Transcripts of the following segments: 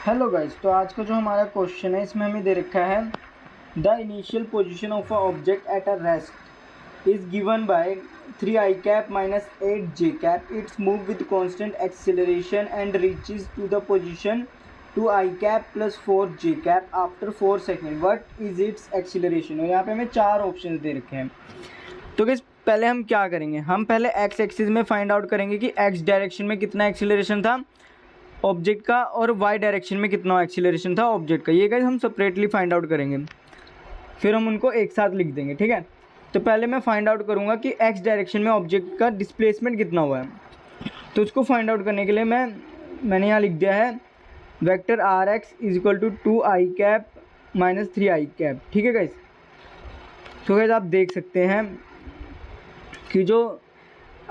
Hello guys, तो आज का जो हमारा क्वेश्चन है इसमें हमें दे रखा है the initial position of a object at a rest is given by 3 i cap minus 8 j cap it's move with constant acceleration and reaches to the position 2 i cap plus 4 j cap after 4 second what is its acceleration. और यहाँ पे हमें 4 option दे रखे हैं। तो guys पहले हम क्या करेंगे, हम पहले एक्स एक्सिस में फाइंड आउट करेंगे कि एक्स डायरेक्शन में कितना एक्सीलरेशन था ऑब्जेक्ट का और वाई डायरेक्शन में कितना एक्सीलरेशन था ऑब्जेक्ट का। ये गाइस हम सेपरेटली फाइंड आउट करेंगे, फिर हम उनको एक साथ लिख देंगे, ठीक है। तो पहले मैं फाइंड आउट करूँगा कि एक्स डायरेक्शन में ऑब्जेक्ट का डिस्प्लेसमेंट कितना हुआ है। तो उसको फाइंड आउट करने के लिए मैंने यहाँ लिख दिया है vector R X is equal to 2 i cap minus 3 i cap, ठीक है गाइस। तो गाइस आप देख सकते हैं कि जो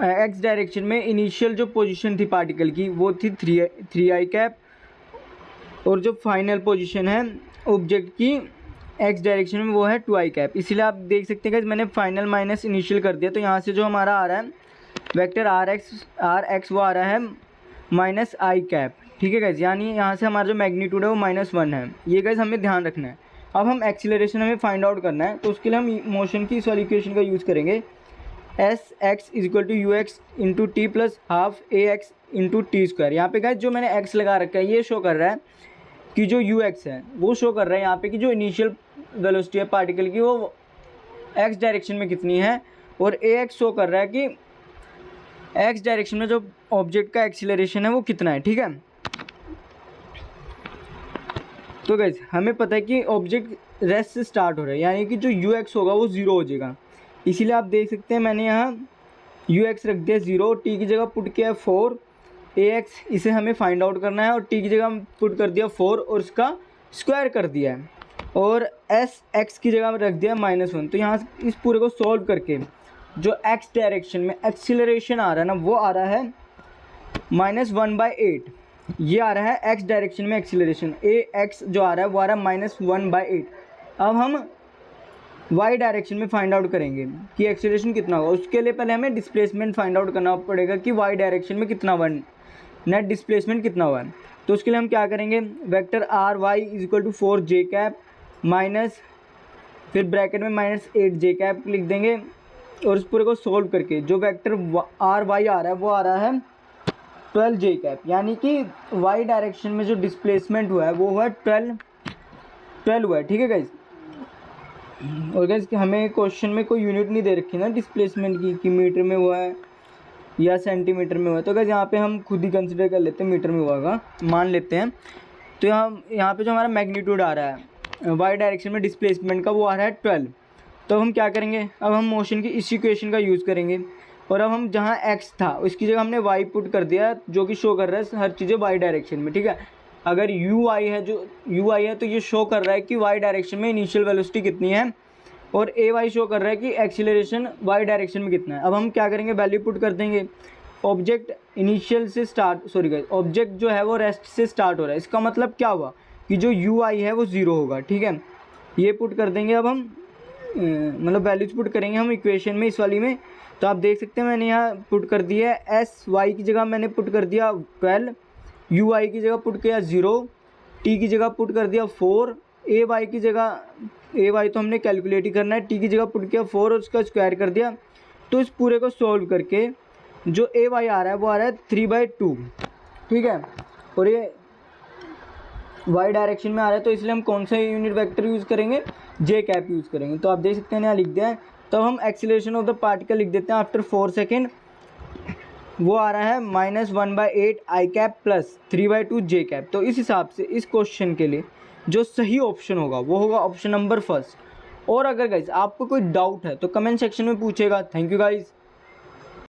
एक्स डायरेक्शन में इनिशियल जो पोजीशन थी पार्टिकल की वो थी 3 i कैप, और जो फाइनल पोजीशन है ऑब्जेक्ट की एक्स डायरेक्शन में वो है 2 i कैप। इसीलिए आप देख सकते हैं कि मैंने फाइनल माइनस इनिशियल कर दिया। तो यहाँ से जो हमारा आ रहा है वेक्टर आर एक्स वो आ रहा है माइनस आई कैप, ठीक है गाइज। यानी यहाँ से हमारा जो मैग्नीट्यूड है वो -1 है। ये गाइज हमें ध्यान रखना है। अब हम एक्सीलरेशन हमें फाइंड आउट करना है, तो उसके लिए हम मोशन की इस वाली इक्वेशन का यूज़ करेंगे S X is equal to U X into T plus half A X into T square. यहाँ पे गाइस जो मैंने एक्स लगा रखा है ये शो कर रहा है कि जो यू एक्स है वो शो कर रहा है यहाँ पे कि जो इनिशियल वेलोसिटी है पार्टिकल की वो एक्स डायरेक्शन में कितनी है, और ए एक्स शो कर रहा है कि एक्स डायरेक्शन में जो ऑब्जेक्ट का एक्सीलरेशन है वो कितना है, ठीक है। तो गाइस हमें पता है कि ऑब्जेक्ट रेस्ट से स्टार्ट हो रहा है, यानी कि जो यू एक्स होगा वो 0 हो जाएगा। इसीलिए आप देख सकते हैं मैंने यहाँ यू एक्स रख दिया 0, टी की जगह पुट किया 4, ए एक्स इसे हमें फाइंड आउट करना है और टी की जगह पुट कर दिया 4 और उसका स्क्वायर कर दिया है, और एस एक्स की जगह रख दिया -1। तो यहाँ इस पूरे को सॉल्व करके जो एक्स डायरेक्शन में एक्सीलरेशन आ रहा है ना वो आ रहा है -1/8। ये आ रहा है एक्स डायरेक्शन में एक्सीलरेशन, ए एक्स जो आ रहा है वो आ रहा है -1/8। अब हम वाई डायरेक्शन में फाइंड आउट करेंगे कि एक्सीलरेशन कितना होगा। उसके लिए पहले हमें डिस्प्लेसमेंट फाइंड आउट करना पड़ेगा कि वाई डायरेक्शन में कितना हुआ, नेट डिस्प्लेसमेंट कितना हुआ है। तो उसके लिए हम क्या करेंगे, vector R Y is equal to 4 j cap minus फिर ब्रैकेट में -8 j कैप लिख देंगे, और इस पूरे को सोल्व करके जो वेक्टर आर वाई आ रहा है वो आ रहा है 12 j कैप। यानी कि वाई डायरेक्शन में जो डिस्प्लेसमेंट हुआ है वो हुआ 12 हुआ है, ठीक है गाइज। और गाइस हमें क्वेश्चन में कोई यूनिट नहीं दे रखी ना डिस्प्लेसमेंट की कि मीटर में हुआ है या सेंटीमीटर में हुआ है। तो गाइस यहाँ पे हम खुद ही कंसिडर कर लेते हैं मीटर में हुआ होगा, मान लेते हैं। तो यहाँ पे जो हमारा मैग्नीट्यूड आ रहा है वाई डायरेक्शन में डिस्प्लेसमेंट का वो आ रहा है 12। तो हम क्या करेंगे, अब हम मोशन की इस इक्वेशन का यूज़ करेंगे, और अब हम जहाँ एक्स था उसकी जगह हमने वाई पुट कर दिया जो कि शो कर रहा है हर चीज़ें वाई डायरेक्शन में, ठीक है। अगर यू आई है तो ये शो कर रहा है कि वाई डायरेक्शन में इनिशियल वेलोसिटी कितनी है, और ए वाई शो कर रहा है कि एक्सीलरेशन वाई डायरेक्शन में कितना है। अब हम क्या करेंगे, वैल्यू पुट कर देंगे। ऑब्जेक्ट इनिशियल से ऑब्जेक्ट जो है वो रेस्ट से स्टार्ट हो रहा है, इसका मतलब क्या हुआ कि जो यू आई है वो 0 होगा, ठीक है। ये पुट कर देंगे। अब हम मतलब वैल्यूज पुट करेंगे हम इक्वेशन में इस वाली में। तो आप देख सकते हैं मैंने यहाँ पुट कर दिया है एस वाई की जगह मैंने पुट कर दिया 12, यू आई की जगह पुट किया 0, टी की जगह पुट कर दिया 4, ए वाई की जगह ए वाई तो हमने कैलकुलेट ही करना है, टी की जगह पुट किया 4 और उसका स्क्वायर कर दिया। तो इस पूरे को सॉल्व करके जो ए वाई आ रहा है वो आ रहा है 3/2, ठीक है। और ये वाई डायरेक्शन में आ रहा है, तो इसलिए हम कौन सा यूनिट वेक्टर यूज़ करेंगे, जे कैप यूज़ करेंगे। तो आप देख सकते हैं यहाँ लिख दिया है। तो हम एक्सीलरेशन ऑफ द पार्टिकल लिख देते हैं आफ्टर 4 सेकेंड, वो आ रहा है -1/8 i cap plus 3/2 j cap. तो इस हिसाब से इस क्वेश्चन के लिए जो सही ऑप्शन होगा वो होगा ऑप्शन नंबर फर्स्ट। और अगर गाइज आपको कोई डाउट है तो कमेंट सेक्शन में पूछेगा। Thank you guys.